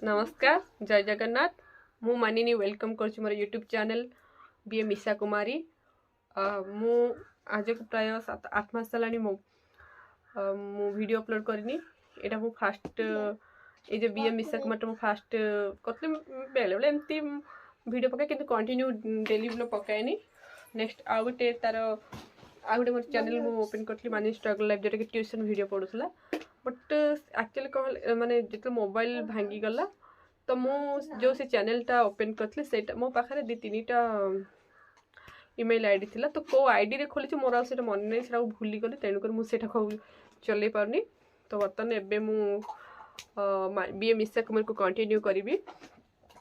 नमस्कार जय जगन्नाथ मु मानिनी वेलकम कर मोर यूट्यूब चैनल बीए मिशा कुमारी मु आज को प्राय 7-8 मास चलानी मु वीडियो अपलोड करनी एटा मु फास्ट ए जो बीए मिशा कुमार मु फास्ट करते बेले बेले एमती वीडियो पकाए किंतु कंटिन्यू डेली ब्लॉग पकाएनी नेक्स्ट आउ गोटे तार आउ गोटे मोर चैनल मु ओपन करथली मानी स्ट्रगल लाइफ जोटा कि ट्यूशन वीडियो पढुथला बट एक्चुअली कह माने जो मोबाइल भांगी गला तो मु जो से चैनलटा ओपन करथले सेटा मो पाखरे 2-3टा ईमेल आईडी थिला तो को आईडी रे खोली मोर आ सेटा मन नै सेटा भूली गले तेनु कर मु सेटा को चले पारनी तो बर्तन एबे मु बीए मिशा कुमार को कंटिन्यू करिवि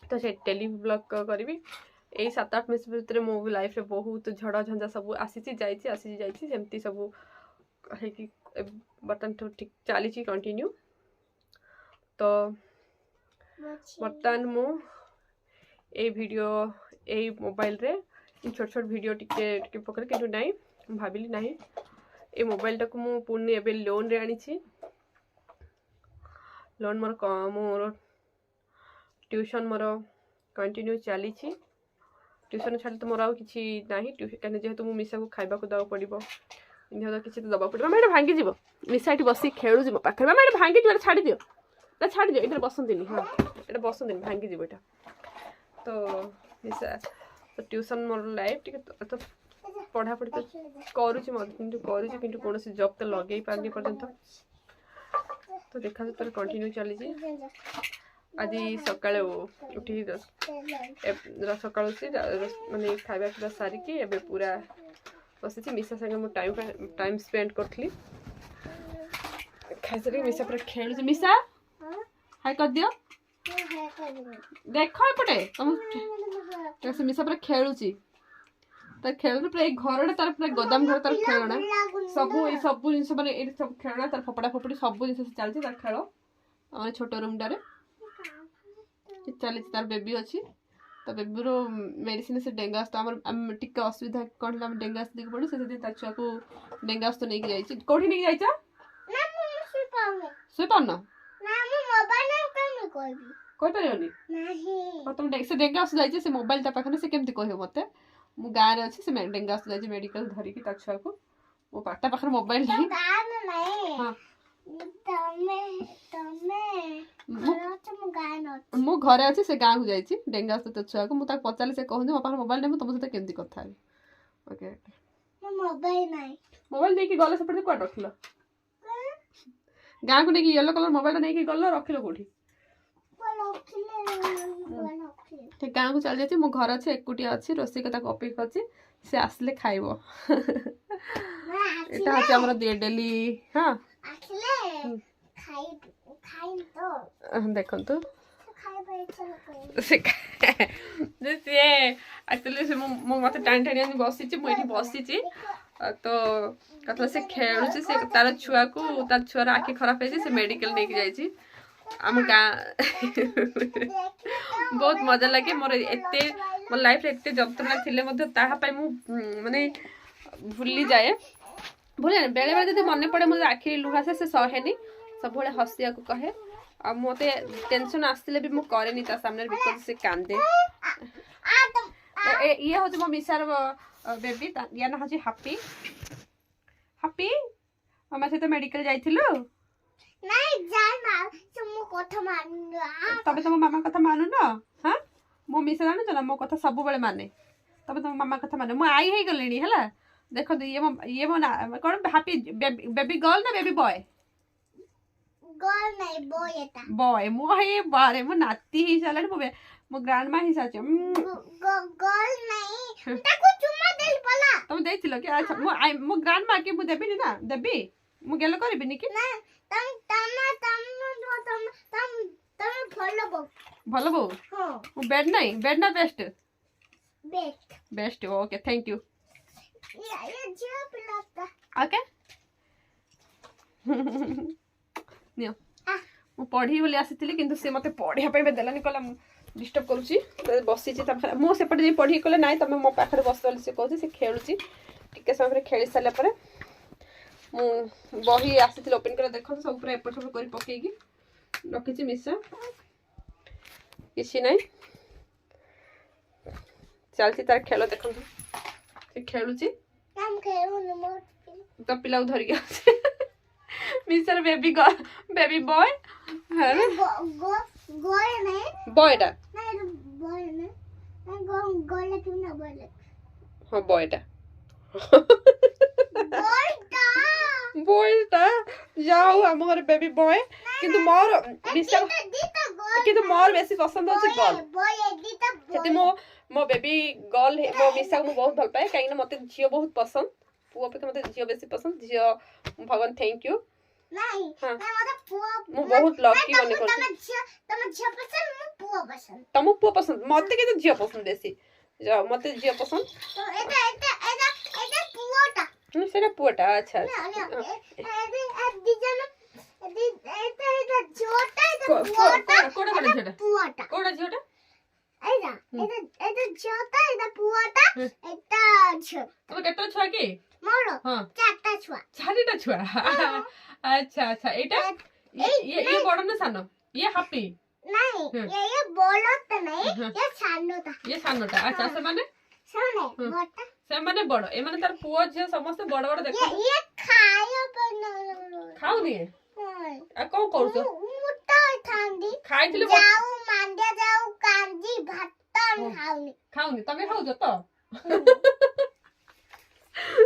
तो से टेली ब्लॉग करिवि ए 7-8 मास भीतर मो लाइफ रे बहुत झड़ा झंझा सब आसी जाई सेमती सब है कि बर्तन तो ठीक चली कंटिन्यू तो बर्तमान मु ए वीडियो ए मोबाइल रे छोट छोट वीडियो टिके पकड़ के नहीं भाविली नहीं ए मोबाइल टाक मु पुणी एबे लोन रे आनी छी लोन मोर ट्यूशन मोर कंटिन्यू चली ट्यूशन छाड़ी तो मोर आ किसी नहीं ट्यूशन जेहेतु मु मिशा को खाइबा को दवा पड़ो तो किसी तो दबा पड़ो मामा भांगी जीव मिशा ये बस खेलुची मो पाखे मामा ये भांगी जीव छाड़ी दियो ना छाड़ी दियो ये बसंती हाँ ये बसंती भांगी जीव यहाँ तो मिशा तो ट्यूशन मोर लाइफ टी तो पढ़ापढ़ी तो करुँच कि कौन जब तो लगे पारनी पर्यंत तो देखा तो कंटिन्यू चली आज सकाଳେ उठी सकाळ से माने खाइबा पीवा सारिकी एबे पूरा बसी मिशा संगे मु टाइम स्पेंड करथली खाइ सारी मिशा पूरा खेलुची मिशा हाय कर दियो देखो एपटे तुम से मिशा पूरा खेलुची तार खेल पूरा घर तार पूरा गोदाम घर तार खेलना सब जिन माने सब खेलना तार फपड़ा फपड़ी सब जिन चलती तार खेल आम छोट रूम टारे चली तार बेबी अच्छी तो बेबी रो मेडिसिन से डेंगा आम टिके असुविधा कौन हम डेंगा देख पड़ू से छुआ को डेंगा तो नहीं जाइए कौटी नहीं जाइए शुई पार कही पार तुम से डेंगा जाइए से मोबाइल ता पाखे से केमती कह मत मु गाँव अच्छी से डेंगा जाइए मेडिकल धरिकी ता छुआ को मो पाटा पाखे मोबाइल नहीं हाँ मु घरे अच्छी से गाँव को जाइए डेंगा तो छुआ को मुझे पचारे से कहूँ मो पाखे मोबाइल नहीं तुम सहित केमती कथा ओके मोबाइल नहीं गले सेपटे कौन रखिल गाँव को नहीं येलो कलर मोबाइल नहीं गल रखिल कौटी ठीक गाँव को चल जाइए मो घर अच्छे एकुटिया अच्छी रोषे कथा अपेक्षा अच्छी से आसले खाइब एटा हচ্ছে हमर डेली हाँ देखो तो सी एक्चुअली से मत टाणी टाणी बसी बसी तो कतला से खेलुची से तार छुआ को तार छुआर आखि खराब है मेडिकल नहीं जाइए आम गाँ बहुत मजा लगे मोर एते मोर लाइफ रे एते जंत्रणा थिले माने भूली जाए भूले बेले बेले जब मन पड़े मुझे आखिरी लुहा से सहेनी सब हसिया को कहे आ मत टेंशन आसले भी मुझे ता सामने बिकज से कांदे ये हूँ मो मिशार बेबी या ना हूँ हापी हापी मामा सहित मेडिकल जाइथिलु तबे तुम मामा कथा मानु न हाँ मो मिशा जान ना मो कथा सब बेले माने तबे तुम मामा कथा माने मु आई हे गलेनी हला देखो तो ये मो ना कौन हैप्पी बेबी गर्ल ना बेबी बॉय गर्ल नहीं बॉय एटा बॉय मो हे बारे मो नाती ही चलन मो ग्रैंड मां ही साचे गर्ल नहीं ताको चुम्मा देल पला तुम देथिलो कि अच्छा मो ग्रैंड मां के मु देबी ना देबी मु गेलो करबी नि कि ना तम भलो बो हां मु बेड ना best best best okay thank you ये जो पिलाता ओके नियो मु पढ़ी बोली आसीथिली किंतु से मते पढ़िया पे देलानी कहला डिस्टर्ब करूची बसी छी त मो सेपटे जे पढ़ी कहले नाही तमे मो पाखरे बसली से कहू से खेलुची टिके समय खेली साले पर मु बही आसीथिल ओपन कर देखो सब पूरा एपट सब करी पकेगी रखी मिशा किसी नहीं चलती तार खेल देखो से खेलुची हम खेलुनी मोर तो पिला धर गया मिस्टर बेबी बॉय है गोल नहीं बॉयटा नहीं बॉय नहीं गोल क्यों ना बोले हाँ बॉयटा बॉयटा जाओ आम घर बेबी बॉय किंतु मोर मिस्टर किंतु मोर बेसी पसंद होची गर्ल सेति मो बेबी गर्ल मो मिसा को बहुत भल पाए काई ना मते झियो बहुत पसंद पुओ पे मते झियो बेसी पसंद झियो भगवान थैंक यू नहीं हाँ। मैं मतलब पुआ मु बहुत लकी बने कर तम झियो पसंद मु पुआ पसंद तमु पुओ पसंद मते के तो झियो पसंद बेसी जा मते झियो पसंद तो एटा पुआटा सेटा पुओटा अच्छा कोड़ा झियोटा पुआटा कोड़ा झियोटा एटा पुआटा एटा छ तमे केतो छुआ की मोर हां चारटा छुआ चारिटा छुआ अच्छा अच्छा एटा ये बड़ ना सानो ये हैप्पी नहीं ये बड़ा तो नहीं ये सानोटा ये सानोटा अच्छा से माने सुने मोटा से माने बड़ ए माने तार पुओ झियो समस्त बड़ बड़ देखो ये खायो पर खाऊ नी आ को करछो मोटा थांदी खाइथिले जाऊ मांडिया जाऊ कांजी भात खाउनी खाऊनी तमे खाउजो तो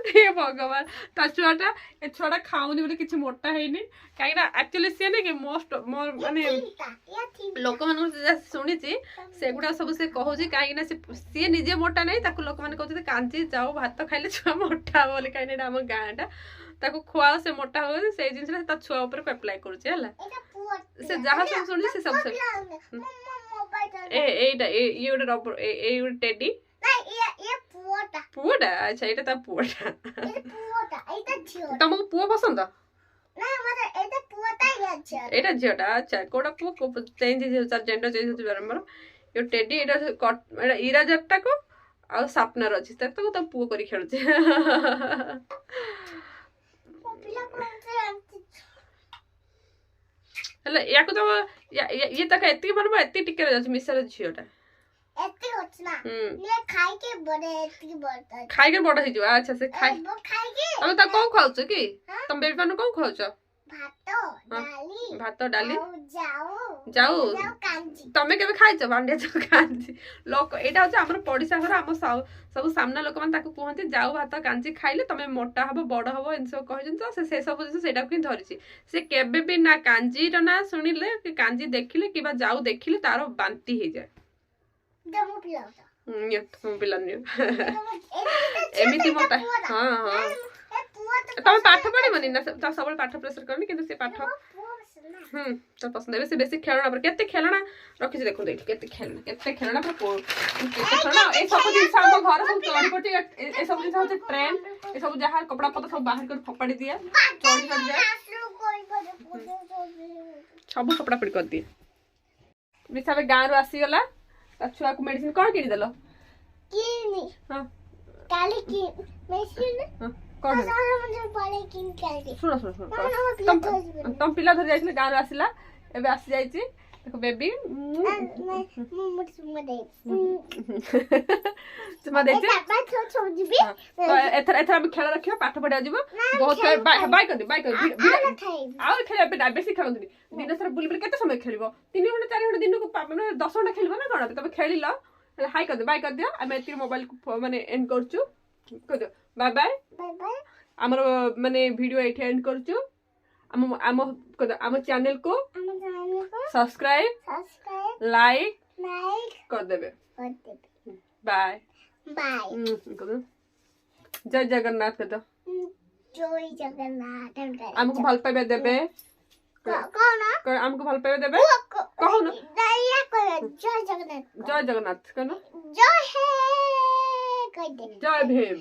हे भगवान ता छुआटा ए छुआटा खाऊनी बोले किछि मोटा हेनी काई ना एक्चुअली से ने कि मोस्ट मोर माने लोक मन सुनी छी सेगुडा सब से कहू छी काई ना से निजे मोटा नहीं ताको लोक मन कहू कांजी जाओ भात खाइले छुआ मोटा बोले काई ना हम गांटा ताको खुआ से मोटा हो से जिंस ता छुआ ऊपर को अप्लाई करू छी हला से जहां सब सुनी से सब ए ये रबर ये टेडी ये पुआटा पुओटा अच्छा एटा ता पुओटा ये पुआटा एटा झियो तमको पुओ पसंद नहीं मतलब एटा पुआटा या झियो एटा झियोटा अच्छा कोडा पुओ को चेंज हो जेंडर चेंज हो बारंबार यो टेडी एटा एटा इरा जट्टा को आ सपनर अछि त तो पुओ करी खेलुचे पिला कोन से हला या को तो ये तक एती मनबा एती टिके रह मिसर झियोटा एती होछ ना ये खाई के बड़े एती बड़ता खाई के बड़ा ही जो अच्छा से खाई वो खाई के हम त कोन खाउछ की तुम बेबी मानु कोन खाउछ भात डाली जाऊ कांजी तमे केबे खाइछ भांडिया जाऊ कांजी लोक एटा होछ हमर पडिसा घर हम सब सामना लोक मान ताको कहंती जाऊ भात कांजी खाइले तमे मोटा हबो बड़ हबो इनसो कहजन तो से सब जिंस सेटा किन धरिछि से केबे भी ना कांजी र ना सुनिले कि कांजी देखिले किबा जाऊ देखिले तारो बांती हे जाय दमु पिलाउता ये तुम पिलानी एमिति मोटा हां हां तमे पाठ पढे बनी ना सब पाठ प्रेशर करनी किंतु से पाठ तो पसंद है से बेसी खेलना पर केते खेलना रखि से देखो देख केते खेलना पर केते खेलना ए सब दिन हम घर सब चोरी पटी ए सब दिन होते ट्रेन ए सब जहां कपड़ा पता सब बाहर कर फपाड़ी दिया चोरी कर दिया सब कपड़ा पड़ी कर दिए मिसाबे गां रो आसी गला ता छुआ को मेडिसिन कोन किनी देलो किनी हां काली की मेडिसिन हां कोन मुझे बड़े किन काली सुनो तुम पिला धर जाइले गां रो आसीला एबे आसी जाइछि देखो बेबी तुम दे तो एथर हम खेल रखियो पाठ पढ़ा जिवो बहुत बाय कर आ खेल पे बेसी खेल दिन सारा बुली केते समय खेलिबो 3 घंटा 4 घंटा दिन को माने 10 घंटा खेलिबो ना कोन तबे खेलिलो हाई कर दे बाय कर दियो हम एती मोबाइल को माने एंड करछु कर दो बाय बाय बाय बाय हमर माने वीडियो एठी एंड करछु हम चैनल को सब्सक्राइब लाइक कर देबे बाय बाय जय जगन्नाथ कर दो जय जगन्नाथ हमको भल पाइबे देबे कौन हमको भल पाइबे देबे कहो ना दया कर जय जगन्नाथ कहना जय हे कह दे जय भीम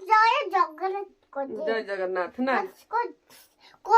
जय जगन्नाथ जय जगन्नाथ ना को